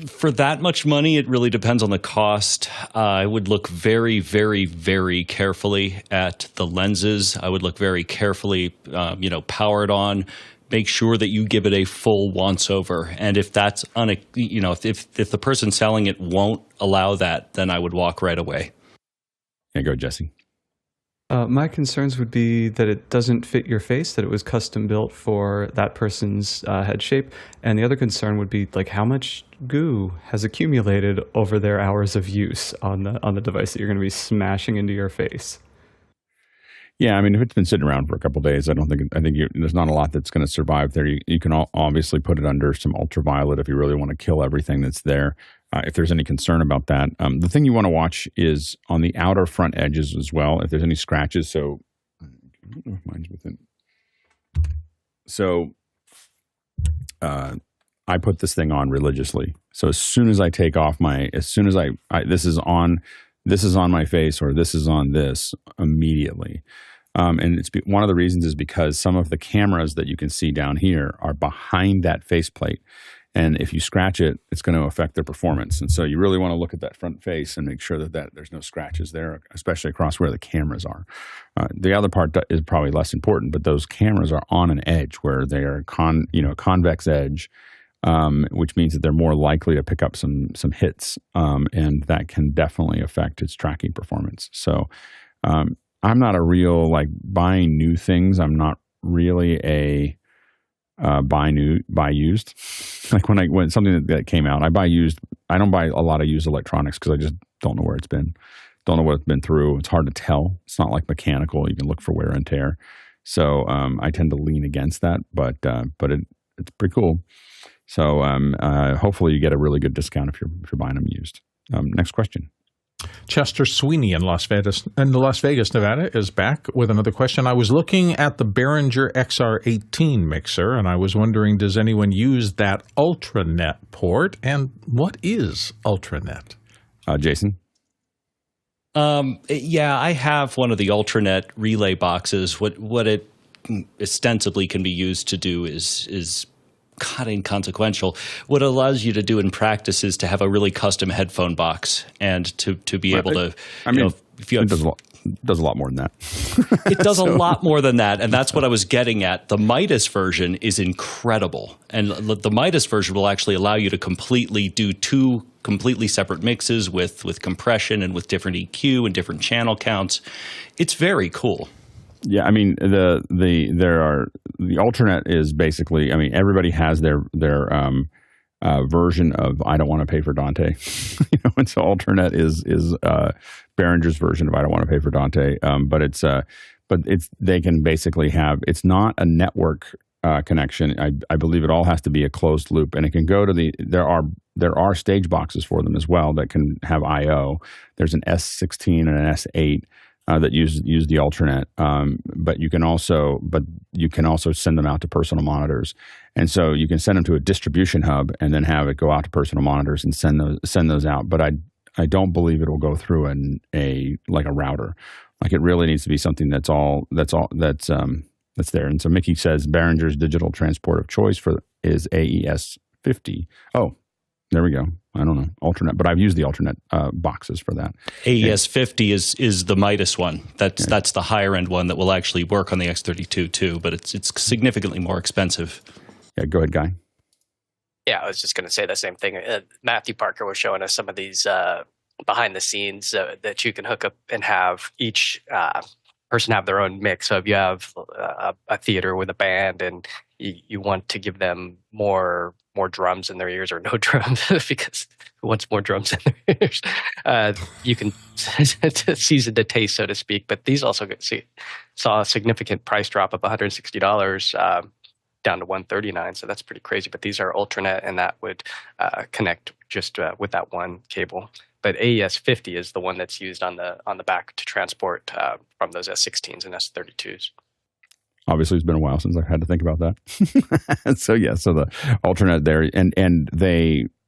For that much money, it really depends on the cost. I would look very, very, very carefully at the lenses. I would look very carefully, powered on. Make sure that you give it a full once-over. And if that's if the person selling it won't allow that, then I would walk right away. Yeah, go, Jesse. My concerns would be that it doesn't fit your face, that it was custom built for that person's head shape. And the other concern would be how much goo has accumulated over their hours of use on the device that you're going to be smashing into your face. Yeah, I mean, if it's been sitting around for a couple of days, I think there's not a lot that's going to survive there. You can obviously put it under some ultraviolet if you really want to kill everything that's there. If there's any concern about that, the thing you want to watch is on the outer front edges as well. If there's any scratches, so I don't know if mine's within. So I put this thing on religiously. So as soon as I take off this is on my face or this is on this immediately. And one of the reasons is because some of the cameras that you can see down here are behind that faceplate. And if you scratch it, it's going to affect their performance. And so you really want to look at that front face and make sure that there's no scratches there, especially across where the cameras are. The other part is probably less important, but those cameras are on an edge where they are convex edge, which means that they're more likely to pick up some hits, and that can definitely affect its tracking performance. So I'm not a real buying new things. I'm not really a buy used. When something that came out, I buy used. I don't buy a lot of used electronics because I just don't know where it's been. Don't know what it's been through. It's hard to tell. It's not like mechanical. You can look for wear and tear. So I tend to lean against that, but it's pretty cool. So hopefully you get a really good discount if you're buying them used. Next question. Chester Sweeney in Las Vegas, Nevada, is back with another question. I was looking at the Behringer XR18 mixer, and I was wondering, does anyone use that UltraNet port? And what is UltraNet? Jason? Yeah, I have one of the UltraNet relay boxes. What it ostensibly can be used to do is kind of inconsequential. What it allows you to do in practice is to have a really custom headphone box and to be able to, if you have, it does a lot more than that. It does a lot more than that, and that's what I was getting at. The Midas version is incredible, and the Midas version will actually allow you to completely do two completely separate mixes with compression and with different EQ and different channel counts. It's very cool. Yeah, I mean the UltraNet is basically, everybody has their version of I don't want to pay for Dante, and so UltraNet is Behringer's version of I don't want to pay for Dante, but they can basically have, it's not a network connection. I believe it all has to be a closed loop, and it can go to there are stage boxes for them as well that can have I/O. There's an S16 and an S8. That use the UltraNet, but you can also send them out to personal monitors, and so you can send them to a distribution hub and then have it go out to personal monitors and send those out. But I don't believe it will go through a router. Like it really needs to be something that's there. And so Mickey says Behringer's digital transport of choice is AES50. Oh, there we go. I don't know, alternate, but I've used the alternate boxes for that. AES50 is the Midas one. That's the higher end one that will actually work on the X32 too, but it's significantly more expensive. Yeah, go ahead, Guy. Yeah, I was just going to say the same thing. Matthew Parker was showing us some of these behind the scenes that you can hook up and have each person have their own mix. So if you have a theater with a band and you want to give them more drums in their ears or no drums because who wants more drums in their ears? You can season the taste, so to speak. But these also saw a significant price drop of $160 down to $139. So that's pretty crazy. But these are Ultranet, and that would connect just with that one cable. But AES50 is the one that's used on the back to transport from those S16s and S32s. Obviously, it's been a while since I've had to think about that. So the alternate there, and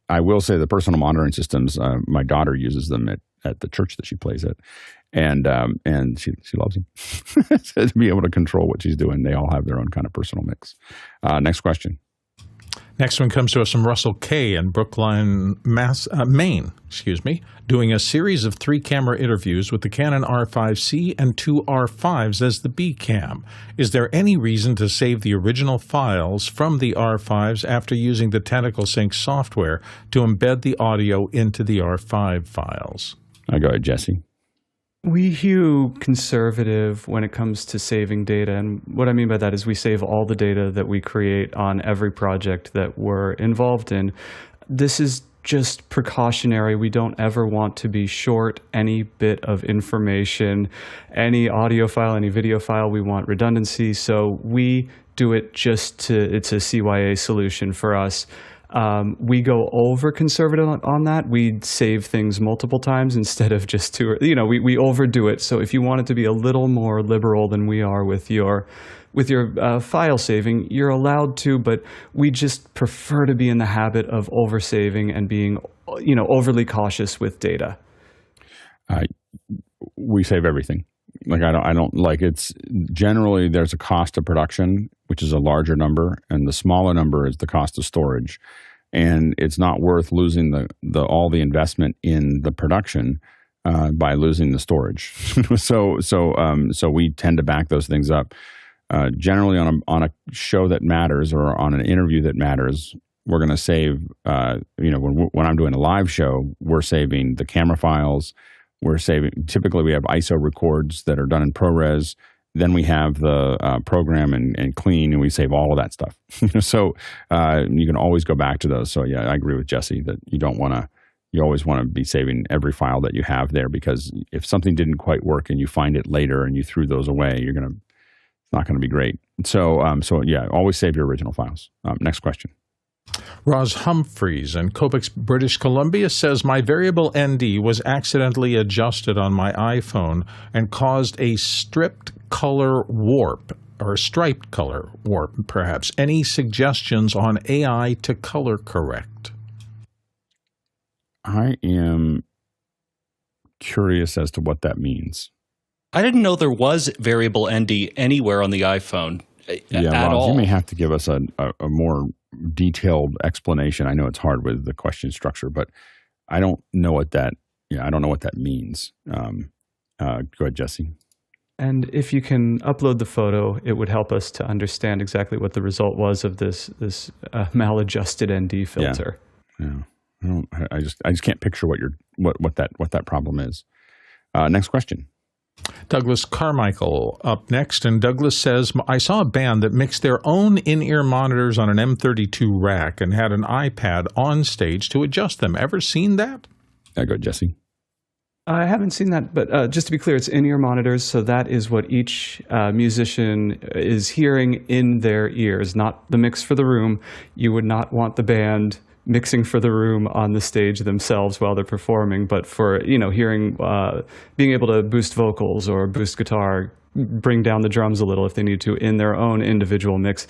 I will say the personal monitoring systems. My daughter uses them at the church that she plays at, and she loves them. So to be able to control what she's doing, they all have their own kind of personal mix. Next question. Next one comes to us from Russell K. in Brookline, Maine, doing a series of 3-camera interviews with the Canon R5C and 2 R5s as the B cam. Is there any reason to save the original files from the R5s after using the Tentacle Synch software to embed the audio into the R5 files? Go ahead, Jesse. We hew conservative when it comes to saving data. And what I mean by that is we save all the data that we create on every project that we're involved in. This is just precautionary. We don't ever want to be short any bit of information, any audio file, any video file. We want redundancy. So we do it it's a CYA solution for us. We go over conservative on that. We save things multiple times instead of just two. We overdo it. So if you want it to be a little more liberal than we are with your file saving, you're allowed to. But we just prefer to be in the habit of over saving and being, overly cautious with data. We save everything. Like I don't like it's generally there's a cost of production, which is a larger number, and the smaller number is the cost of storage, and it's not worth losing all the investment in the production by losing the storage. So we tend to back those things up. Generally on a show that matters or on an interview that matters, we're going to save. When I'm doing a live show, we're saving the camera files. Typically we have ISO records that are done in ProRes. Then we have the program and clean, and we save all of that stuff. So you can always go back to those. So yeah, I agree with Jesse that you always want to be saving every file that you have there, because if something didn't quite work and you find it later and you threw those away, it's not going to be great. So yeah, always save your original files. Next question. Roz Humphreys in Cobox, British Columbia says, my variable ND was accidentally adjusted on my iPhone and caused a striped color warp, or a striped color warp, perhaps. Any suggestions on AI to color correct? I am curious as to what that means. I didn't know there was variable ND anywhere on the iPhone at all. You may have to give us a more detailed explanation. I know it's hard with the question structure, but I don't know what that means. Go ahead, Jesse. And if you can upload the photo, it would help us to understand exactly what the result was of this maladjusted ND filter. Yeah. I just can't picture what that problem is. Next question. Douglas Carmichael up next, and Douglas says, I saw a band that mixed their own in-ear monitors on an M32 rack and had an iPad on stage to adjust them. Ever seen that? Go, Jesse. I haven't seen that, but just to be clear, it's in-ear monitors, so that is what each musician is hearing in their ears, not the mix for the room. You would not want the band mixing for the room on the stage themselves while they're performing, but for hearing, being able to boost vocals or boost guitar, bring down the drums a little if they need to in their own individual mix,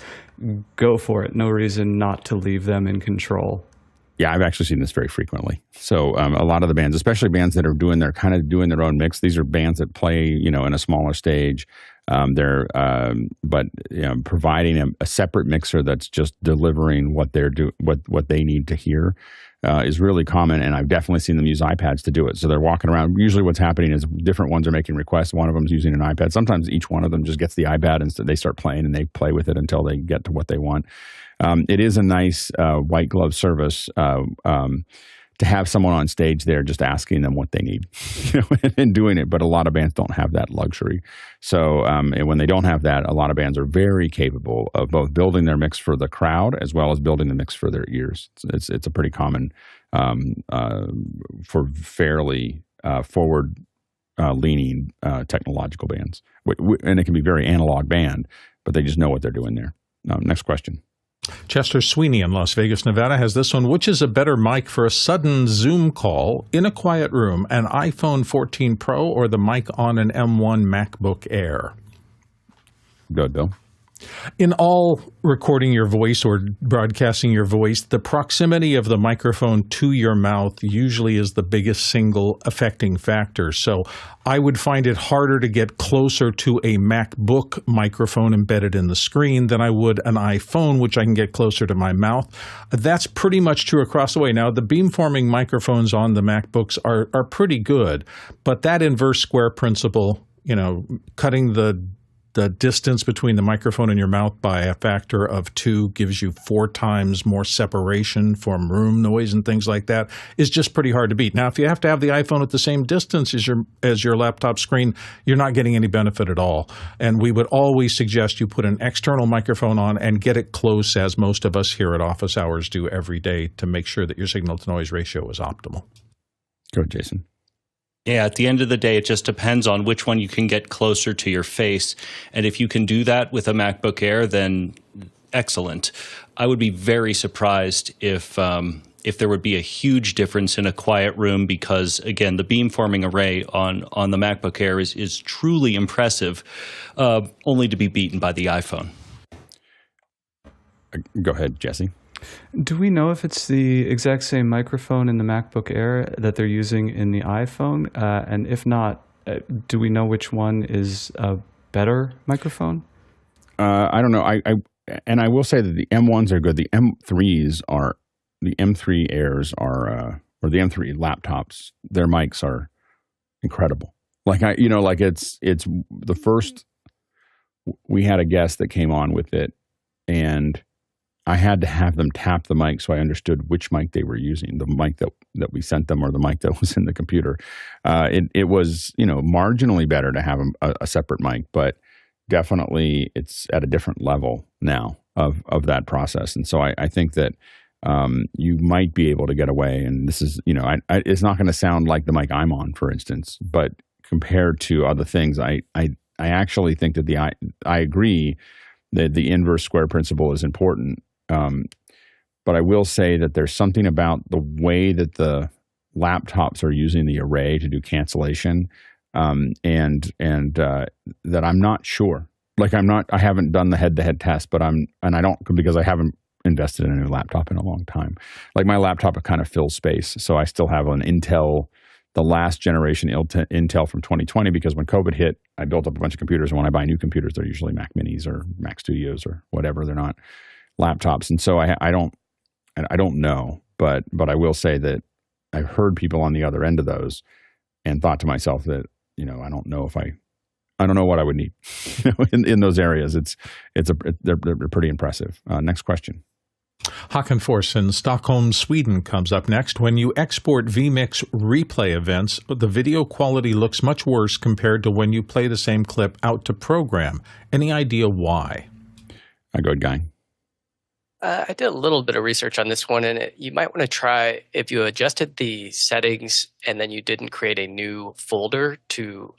go for it. No reason not to leave them in control. Yeah, I've actually seen this very frequently. So a lot of the bands, especially bands that are doing their own mix, these are bands that play, in a smaller stage. But providing a separate mixer that's just delivering what what they need to hear is really common, and I've definitely seen them use iPads to do it. So they're walking around. Usually, what's happening is different ones are making requests. One of them is using an iPad. Sometimes each one of them just gets the iPad and so they start playing, and they play with it until they get to what they want. It is a nice white glove service to have someone on stage there just asking them what they need, and doing it. But a lot of bands don't have that luxury. So and when they don't have that, a lot of bands are very capable of both building their mix for the crowd as well as building the mix for their ears. It's a pretty common for fairly forward leaning technological bands. And it can be very analog band, but they just know what they're doing there. Next question. Chester Sweeney in Las Vegas, Nevada has this one. Which is a better mic for a sudden Zoom call in a quiet room, an iPhone 14 Pro or the mic on an M1 MacBook Air? Go ahead, Bill. In all recording your voice or broadcasting your voice, the proximity of the microphone to your mouth usually is the biggest single affecting factor. So I would find it harder to get closer to a MacBook microphone embedded in the screen than I would an iPhone, which I can get closer to my mouth. That's pretty much true across the way. Now, the beamforming microphones on the MacBooks are pretty good, but that inverse square principle, cutting the distance between the microphone and your mouth by a factor of 2 gives you 4 times more separation from room noise and things like that is just pretty hard to beat. Now, if you have to have the iPhone at the same distance as your laptop screen, you're not getting any benefit at all. And we would always suggest you put an external microphone on and get it close, as most of us here at Office Hours do every day, to make sure that your signal-to-noise ratio is optimal. Go ahead, Jason. Yeah, at the end of the day, it just depends on which one you can get closer to your face. And if you can do that with a MacBook Air, then excellent. I would be very surprised if there would be a huge difference in a quiet room because, again, the beamforming array on the MacBook Air is truly impressive, only to be beaten by the iPhone. Go ahead, Jesse. Do we know if it's the exact same microphone in the MacBook Air that they're using in the iPhone? And if not, do we know which one is a better microphone? I don't know. I will say that the M1s are good. The M3s are, the M3 Airs are, or the M3 laptops. Their mics are incredible. It's the first. We had a guest that came on with it, and I had to have them tap the mic so I understood which mic they were using, the mic that we sent them or the mic that was in the computer. It was, marginally better to have a separate mic, but definitely it's at a different level now of that process. And so I think that you might be able to get away. And this is, it's not going to sound like the mic I'm on, for instance, but compared to other things, I actually think that I agree that the inverse square principle is important. But I will say that there's something about the way that the laptops are using the array to do cancellation, and that I'm not sure. I haven't done the head-to-head test, but because I haven't invested in a new laptop in a long time. Like my laptop kind of fills space, so I still have an Intel, the last generation Intel from 2020, because when COVID hit, I built up a bunch of computers, and when I buy new computers, they're usually Mac Minis or Mac Studios or whatever. They're not laptops, and so I don't know, but I will say that I've heard people on the other end of those, and thought to myself that I don't know what I would need in those areas. They're pretty impressive. Next question. Håkan Fors in Stockholm, Sweden comes up next. When you export vMix replay events, the video quality looks much worse compared to when you play the same clip out to program. Any idea why? Go ahead, Guy. I did a little bit of research on this one, and you might want to try, if you adjusted the settings and then you didn't create a new folder to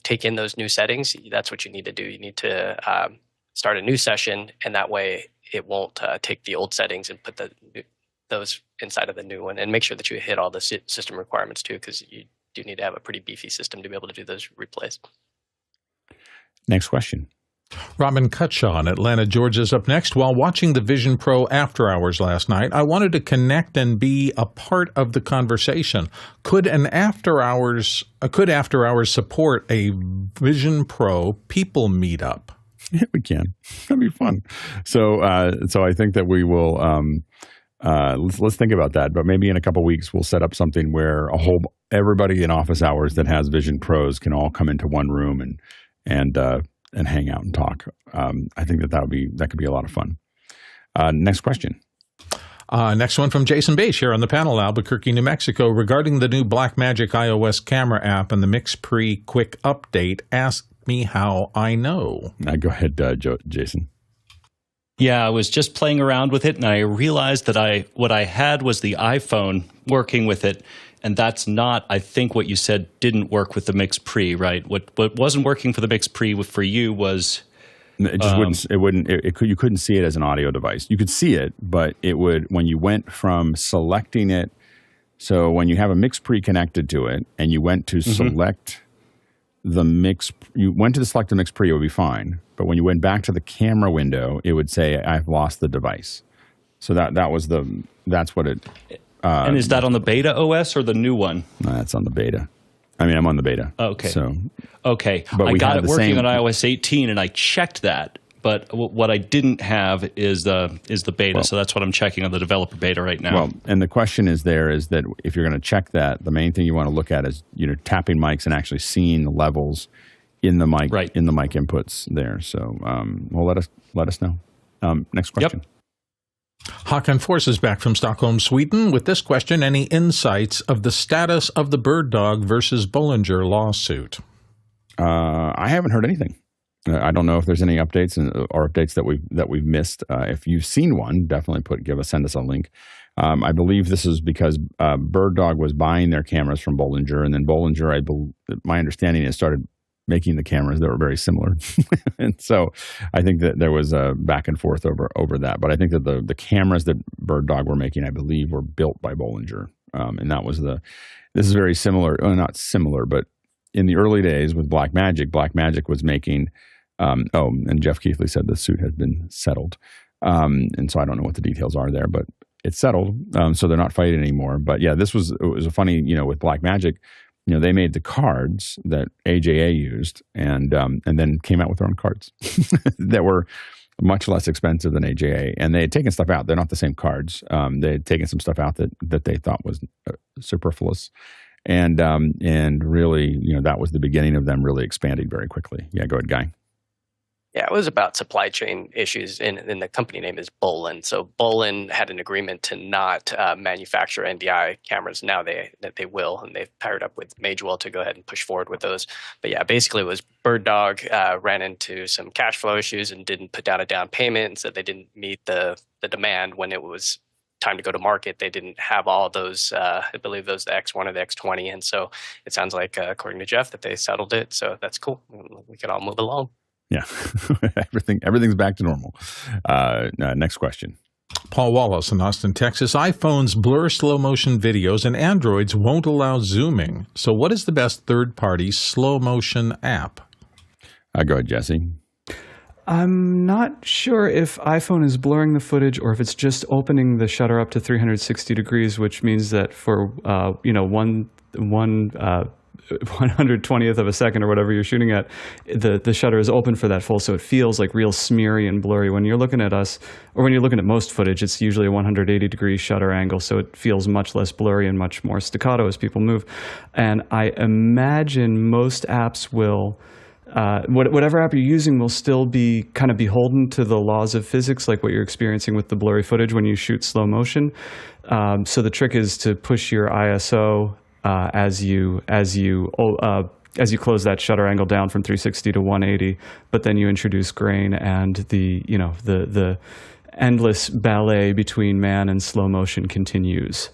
take in those new settings, that's what you need to do. You need to start a new session, and that way it won't take the old settings and put those inside of the new one. And make sure that you hit all the system requirements too, because you do need to have a pretty beefy system to be able to do those replays. Next question. Robin Cutshaw in Atlanta, Georgia is up next. While watching the Vision Pro After Hours last night, I wanted to connect and be a part of the conversation. Could After Hours support a Vision Pro people meetup? Yeah, we can. That'd be fun. So I think that we will. Let's think about that. But maybe in a couple of weeks, we'll set up something where everybody in office hours that has Vision Pros can all come into one room and hang out and talk. I think that could be a lot of fun. Next question. Next one from Jason Bache here on the panel, Albuquerque, New Mexico, regarding the new Blackmagic iOS camera app and the MixPre quick update. Ask me how I know. Go ahead, Jason. Yeah, I was just playing around with it, and I realized that what I had was the iPhone working with it, and that's not, I think, what you said didn't work with the MixPre, right? What wasn't working for the MixPre for you was it just you couldn't see it as an audio device. You could see it, but it would when you went from selecting it. So when you have a MixPre connected to it, and you went to select you went to select the MixPre, it would be fine. But when you went back to the camera window, it would say, "I've lost the device." So that's what it. And is that on the beta OS or the new one? That's on the beta. I mean, I'm on the beta. Okay. So, okay. But I got it working on iOS 18, and I checked that. But what I didn't have is the beta. So that's what I'm checking on the developer beta right now. Well, and the question is that if you're going to check that, the main thing you want to look at is tapping mics and actually seeing the levels in the mic in the mic inputs there. So, let us know. Next question. Yep. Håkan Force is back from Stockholm, Sweden, with this question: any insights of the status of the Bird Dog versus Bollinger lawsuit? I haven't heard anything. I don't know if there's any updates or updates that we've missed. If you've seen one, definitely send us a link. I believe this is because Bird Dog was buying their cameras from Bollinger, and then Bollinger, my understanding is, started making the cameras that were very similar. And so I think that there was a back and forth over that. But I think that the cameras that Bird Dog were making, I believe, were built by Bollinger. And that was this is very similar, not similar, but in the early days with Blackmagic was making, and Jeff Keithley said the suit had been settled. And so I don't know what the details are there, but it's settled. So they're not fighting anymore. But yeah, it was a funny, with Blackmagic, they made the cards that AJA used and then came out with their own cards that were much less expensive than AJA. And they had taken stuff out. They're not the same cards. They had taken some stuff out that they thought was superfluous. And really, that was the beginning of them really expanding very quickly. Yeah, go ahead, Guy. Yeah, it was about supply chain issues, and the company name is Bolin. So Bolin had an agreement to not manufacture NDI cameras. Now they will, and they've paired up with Magewell to go ahead and push forward with those. But yeah, basically it was Bird Dog ran into some cash flow issues and didn't put down a down payment, and said they didn't meet the demand when it was time to go to market. They didn't have all those, I believe those the X1 or the X20. And so it sounds like, according to Jeff, that they settled it. So that's cool. We can all move along. Yeah, everything's back to normal. Next question. Paul Wallace in Austin, Texas. iPhones blur slow motion videos and Androids won't allow zooming. So what is the best third-party slow motion app? Go ahead, Jesse. I'm not sure if iPhone is blurring the footage or if it's just opening the shutter up to 360 degrees, which means that for one 120th of a second or whatever you're shooting at, the shutter is open for that full, so it feels like real smeary and blurry. When you're looking at us, or when you're looking at most footage, it's usually a 180-degree shutter angle, so it feels much less blurry and much more staccato as people move. And I imagine most apps will, whatever app you're using will still be kind of beholden to the laws of physics, like what you're experiencing with the blurry footage when you shoot slow motion. So the trick is to push your ISO as you close that shutter angle down from 360 to 180, but then you introduce grain, and the endless ballet between man and slow motion continues.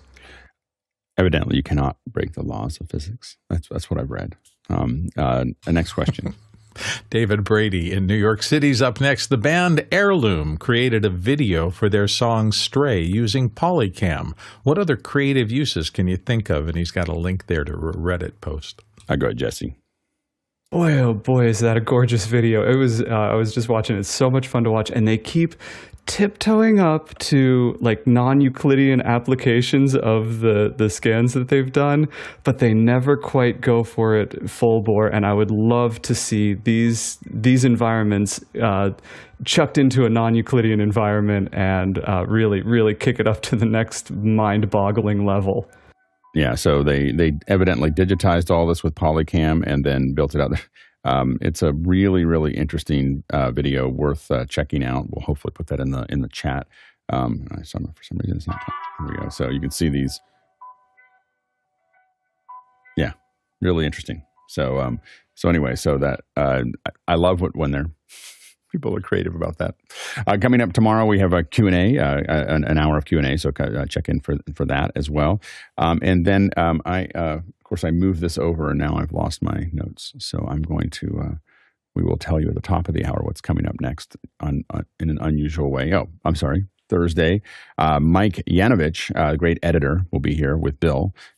Evidently, you cannot break the laws of physics. That's what I've read. Next question. David Brady in New York City's up next. The band Heirloom created a video for their song Stray using Polycam. What other creative uses can you think of? And he's got a link there to a Reddit post. Go ahead, Jesse. Boy, oh boy, is that a gorgeous video. It was, I was just watching it. It's so much fun to watch. And they keep tiptoeing up to like non-Euclidean applications of the scans that they've done, but they never quite go for it full bore. And I would love to see these environments chucked into a non-Euclidean environment and really kick it up to the next mind-boggling level. Yeah, so they evidently digitized all this with Polycam and then built it out. It's a really interesting video worth checking out. We'll hopefully put that in the chat. For some reason it's not. Here we go. So you can see these. Yeah, really interesting. So anyway, so that I love when they're people are creative about that. Coming up tomorrow, we have a Q&A, an hour of Q&A, so check in for that as well. And then of course, I moved this over, and now I've lost my notes. So I'm going to, we will tell you at the top of the hour what's coming up next in an unusual way. Oh, I'm sorry. Thursday, Mike Yanovich, the great editor, will be here with Bill,